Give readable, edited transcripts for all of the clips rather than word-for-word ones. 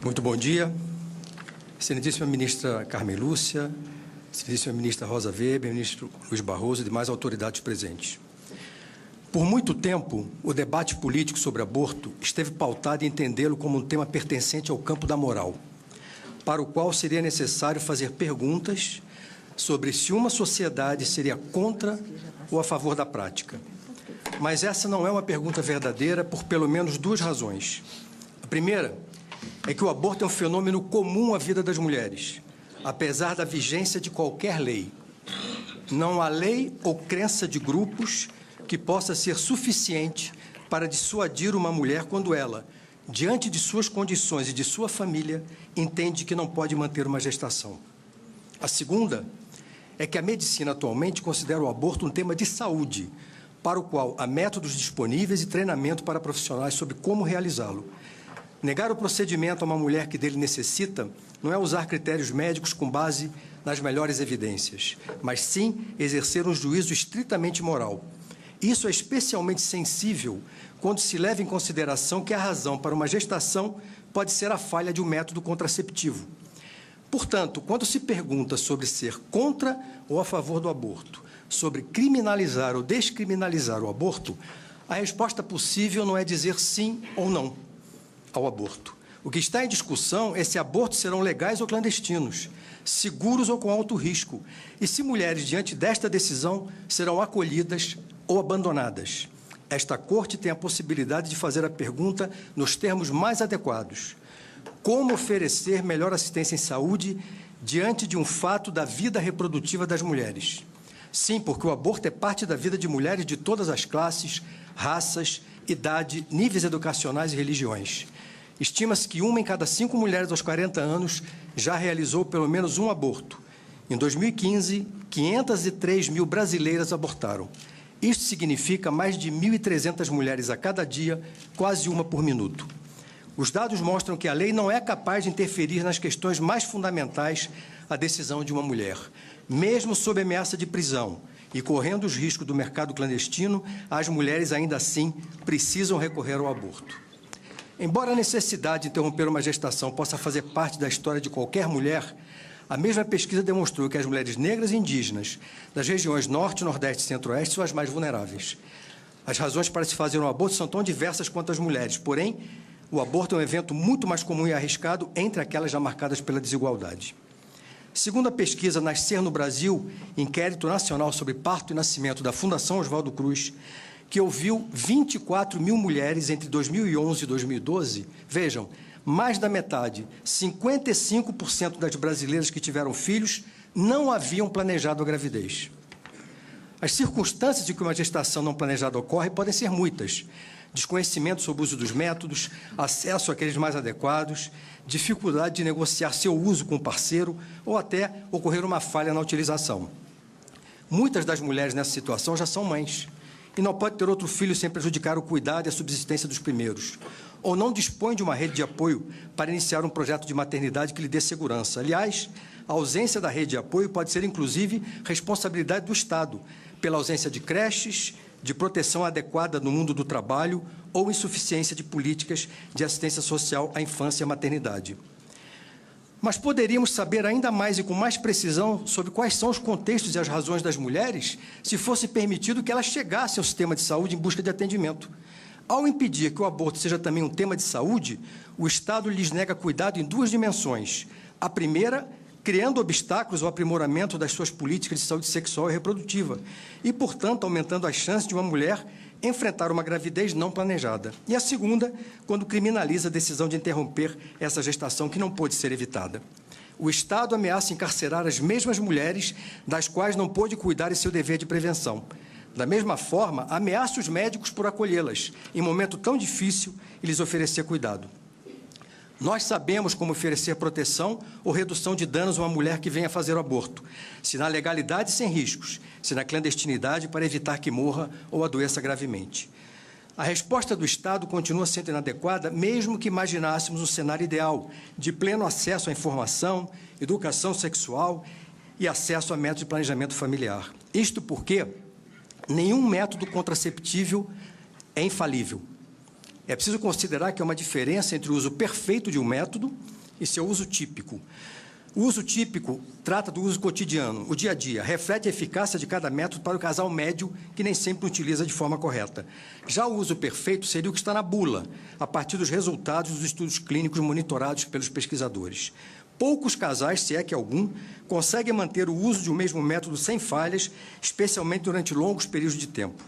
Muito bom dia, excelentíssima ministra Carmen Lúcia, excelentíssima ministra Rosa Weber, ministro Luiz Barroso e demais autoridades presentes. Por muito tempo, o debate político sobre aborto esteve pautado em entendê-lo como um tema pertencente ao campo da moral, para o qual seria necessário fazer perguntas sobre se uma sociedade seria contra ou a favor da prática. Mas essa não é uma pergunta verdadeira por pelo menos duas razões. A primeira é que o aborto é um fenômeno comum à vida das mulheres, apesar da vigência de qualquer lei. Não há lei ou crença de grupos que possa ser suficiente para dissuadir uma mulher quando ela, diante de suas condições e de sua família, entende que não pode manter uma gestação. A segunda é que a medicina atualmente considera o aborto um tema de saúde, para o qual há métodos disponíveis e treinamento para profissionais sobre como realizá-lo. Negar o procedimento a uma mulher que dele necessita não é usar critérios médicos com base nas melhores evidências, mas sim exercer um juízo estritamente moral. Isso é especialmente sensível quando se leva em consideração que a razão para uma gestação pode ser a falha de um método contraceptivo. Portanto, quando se pergunta sobre ser contra ou a favor do aborto, sobre criminalizar ou descriminalizar o aborto, a resposta possível não é dizer sim ou não ao aborto. O que está em discussão é se abortos serão legais ou clandestinos, seguros ou com alto risco, e se mulheres, diante desta decisão, serão acolhidas ou abandonadas. Esta Corte tem a possibilidade de fazer a pergunta nos termos mais adequados: como oferecer melhor assistência em saúde diante de um fato da vida reprodutiva das mulheres? Sim, porque o aborto é parte da vida de mulheres de todas as classes, raças, idade, níveis educacionais e religiões. Estima-se que 1 em cada 5 mulheres aos 40 anos já realizou pelo menos um aborto. Em 2015, 503 mil brasileiras abortaram. Isto significa mais de 1.300 mulheres a cada dia, quase uma por minuto. Os dados mostram que a lei não é capaz de interferir nas questões mais fundamentais à decisão de uma mulher. Mesmo sob ameaça de prisão e correndo os riscos do mercado clandestino, as mulheres ainda assim precisam recorrer ao aborto. Embora a necessidade de interromper uma gestação possa fazer parte da história de qualquer mulher, a mesma pesquisa demonstrou que as mulheres negras e indígenas das regiões Norte, Nordeste e Centro-Oeste são as mais vulneráveis. As razões para se fazer um aborto são tão diversas quanto as mulheres, porém, o aborto é um evento muito mais comum e arriscado entre aquelas já marcadas pela desigualdade. Segundo a pesquisa Nascer no Brasil, Inquérito Nacional sobre Parto e Nascimento da Fundação Oswaldo Cruz, que ouviu 24 mil mulheres entre 2011 e 2012, vejam, mais da metade, 55% das brasileiras que tiveram filhos não haviam planejado a gravidez. As circunstâncias de que uma gestação não planejada ocorre podem ser muitas: desconhecimento sobre o uso dos métodos, acesso àqueles mais adequados, dificuldade de negociar seu uso com o parceiro ou até ocorrer uma falha na utilização. Muitas das mulheres nessa situação já são mães e não pode ter outro filho sem prejudicar o cuidado e a subsistência dos primeiros, ou não dispõe de uma rede de apoio para iniciar um projeto de maternidade que lhe dê segurança. Aliás, a ausência da rede de apoio pode ser, inclusive, responsabilidade do Estado, pela ausência de creches, de proteção adequada no mundo do trabalho ou insuficiência de políticas de assistência social à infância e à maternidade. Mas poderíamos saber ainda mais e com mais precisão sobre quais são os contextos e as razões das mulheres se fosse permitido que elas chegassem ao sistema de saúde em busca de atendimento. Ao impedir que o aborto seja também um tema de saúde, o Estado lhes nega cuidado em duas dimensões. A primeira, criando obstáculos ao aprimoramento das suas políticas de saúde sexual e reprodutiva e, portanto, aumentando as chances de uma mulher enfrentar uma gravidez não planejada. E a segunda, quando criminaliza a decisão de interromper essa gestação que não pôde ser evitada. O Estado ameaça encarcerar as mesmas mulheres das quais não pôde cuidar em seu dever de prevenção. Da mesma forma, ameaça os médicos por acolhê-las em momento tão difícil e lhes oferecer cuidado. Nós sabemos como oferecer proteção ou redução de danos a uma mulher que venha fazer o aborto, se na legalidade sem riscos, se na clandestinidade para evitar que morra ou adoeça gravemente. A resposta do Estado continua sendo inadequada, mesmo que imaginássemos um cenário ideal de pleno acesso à informação, educação sexual e acesso a métodos de planejamento familiar. Isto porque nenhum método contraceptivo é infalível. É preciso considerar que há uma diferença entre o uso perfeito de um método e seu uso típico. O uso típico trata do uso cotidiano, o dia a dia, reflete a eficácia de cada método para o casal médio, que nem sempre utiliza de forma correta. Já o uso perfeito seria o que está na bula, a partir dos resultados dos estudos clínicos monitorados pelos pesquisadores. Poucos casais, se é que algum, conseguem manter o uso de um mesmo método sem falhas, especialmente durante longos períodos de tempo.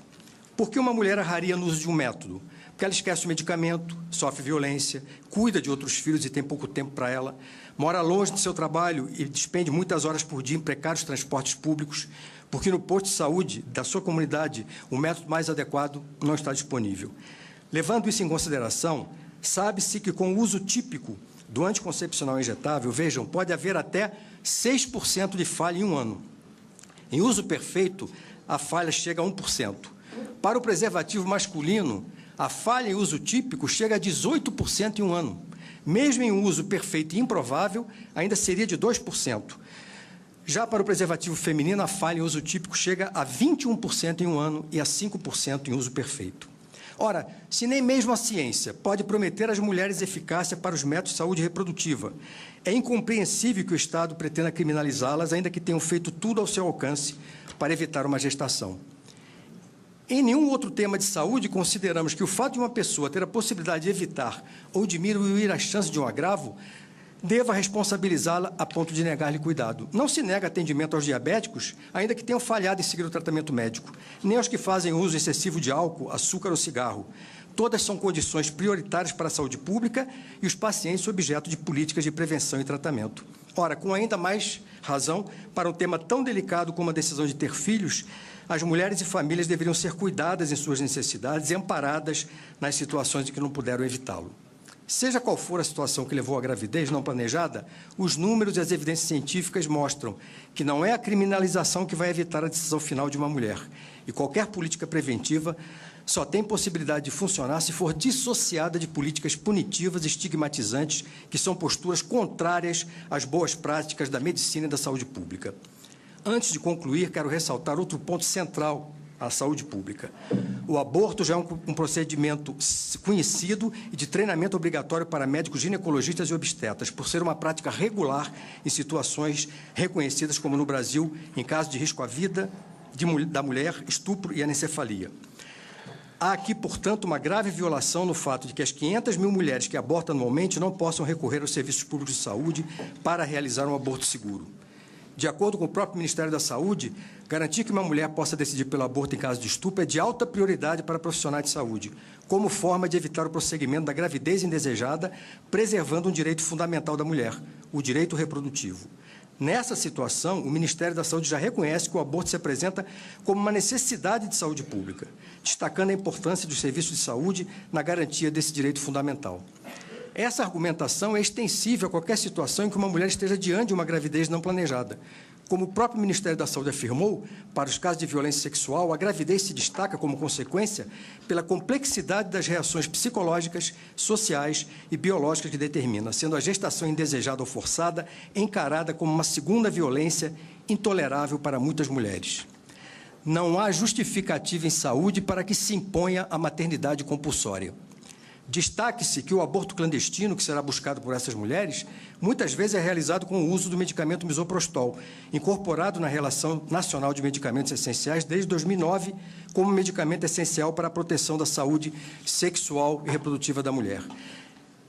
Por que uma mulher erraria no uso de um método? Porque ela esquece o medicamento, sofre violência, cuida de outros filhos e tem pouco tempo para ela, mora longe do seu trabalho e despende muitas horas por dia em precários transportes públicos, porque no posto de saúde da sua comunidade o método mais adequado não está disponível. Levando isso em consideração, sabe-se que com o uso típico do anticoncepcional injetável, vejam, pode haver até 6% de falha em um ano. Em uso perfeito, a falha chega a 1%. Para o preservativo masculino, a falha em uso típico chega a 18% em um ano. Mesmo em um uso perfeito e improvável, ainda seria de 2%. Já para o preservativo feminino, a falha em uso típico chega a 21% em um ano e a 5% em uso perfeito. Ora, se nem mesmo a ciência pode prometer às mulheres eficácia para os métodos de saúde reprodutiva, é incompreensível que o Estado pretenda criminalizá-las, ainda que tenham feito tudo ao seu alcance para evitar uma gestação. Em nenhum outro tema de saúde, consideramos que o fato de uma pessoa ter a possibilidade de evitar ou diminuir a chance de um agravo deva responsabilizá-la a ponto de negar-lhe cuidado. Não se nega atendimento aos diabéticos, ainda que tenham falhado em seguir o tratamento médico, nem aos que fazem uso excessivo de álcool, açúcar ou cigarro. Todas são condições prioritárias para a saúde pública e os pacientes objeto de políticas de prevenção e tratamento. Ora, com ainda mais razão, para um tema tão delicado como a decisão de ter filhos, as mulheres e famílias deveriam ser cuidadas em suas necessidades e amparadas nas situações em que não puderam evitá-lo. Seja qual for a situação que levou à gravidez não planejada, os números e as evidências científicas mostram que não é a criminalização que vai evitar a decisão final de uma mulher. E qualquer política preventiva só tem possibilidade de funcionar se for dissociada de políticas punitivas e estigmatizantes, que são posturas contrárias às boas práticas da medicina e da saúde pública. Antes de concluir, quero ressaltar outro ponto central à saúde pública. O aborto já é um procedimento conhecido e de treinamento obrigatório para médicos ginecologistas e obstetras, por ser uma prática regular em situações reconhecidas, como no Brasil, em caso de risco à vida da mulher, estupro e anencefalia. Há aqui, portanto, uma grave violação no fato de que as 500 mil mulheres que abortam anualmente não possam recorrer aos serviços públicos de saúde para realizar um aborto seguro. De acordo com o próprio Ministério da Saúde, garantir que uma mulher possa decidir pelo aborto em caso de estupro é de alta prioridade para profissionais de saúde, como forma de evitar o prosseguimento da gravidez indesejada, preservando um direito fundamental da mulher, o direito reprodutivo. Nessa situação, o Ministério da Saúde já reconhece que o aborto se apresenta como uma necessidade de saúde pública, destacando a importância dos serviços de saúde na garantia desse direito fundamental. Essa argumentação é extensível a qualquer situação em que uma mulher esteja diante de uma gravidez não planejada. Como o próprio Ministério da Saúde afirmou, para os casos de violência sexual, a gravidez se destaca como consequência pela complexidade das reações psicológicas, sociais e biológicas que determina, sendo a gestação indesejada ou forçada encarada como uma segunda violência intolerável para muitas mulheres. Não há justificativa em saúde para que se imponha a maternidade compulsória. Destaque-se que o aborto clandestino, que será buscado por essas mulheres, muitas vezes é realizado com o uso do medicamento misoprostol, incorporado na Relação Nacional de Medicamentos Essenciais desde 2009, como medicamento essencial para a proteção da saúde sexual e reprodutiva da mulher.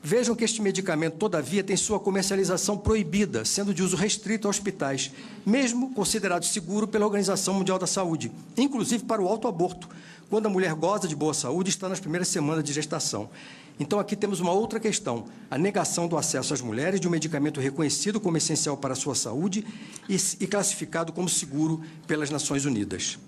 Vejam que este medicamento, todavia, tem sua comercialização proibida, sendo de uso restrito a hospitais, mesmo considerado seguro pela Organização Mundial da Saúde, inclusive para o autoaborto, quando a mulher goza de boa saúde e está nas primeiras semanas de gestação. Então, aqui temos uma outra questão, a negação do acesso às mulheres de um medicamento reconhecido como essencial para a sua saúde e classificado como seguro pelas Nações Unidas.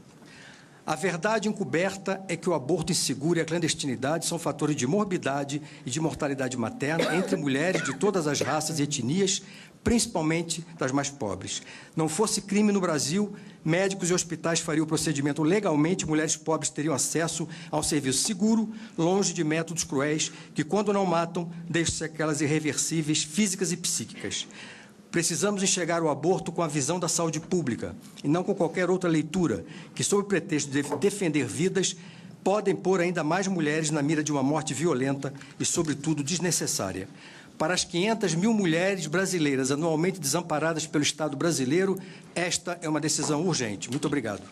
A verdade encoberta é que o aborto inseguro e a clandestinidade são fatores de morbidade e de mortalidade materna entre mulheres de todas as raças e etnias, principalmente das mais pobres. Não fosse crime no Brasil, médicos e hospitais fariam o procedimento legalmente e mulheres pobres teriam acesso a um serviço seguro, longe de métodos cruéis que, quando não matam, deixam sequelas irreversíveis físicas e psíquicas. Precisamos enxergar o aborto com a visão da saúde pública e não com qualquer outra leitura que, sob o pretexto de defender vidas, podem pôr ainda mais mulheres na mira de uma morte violenta e, sobretudo, desnecessária. Para as 500 mil mulheres brasileiras anualmente desamparadas pelo Estado brasileiro, esta é uma decisão urgente. Muito obrigado.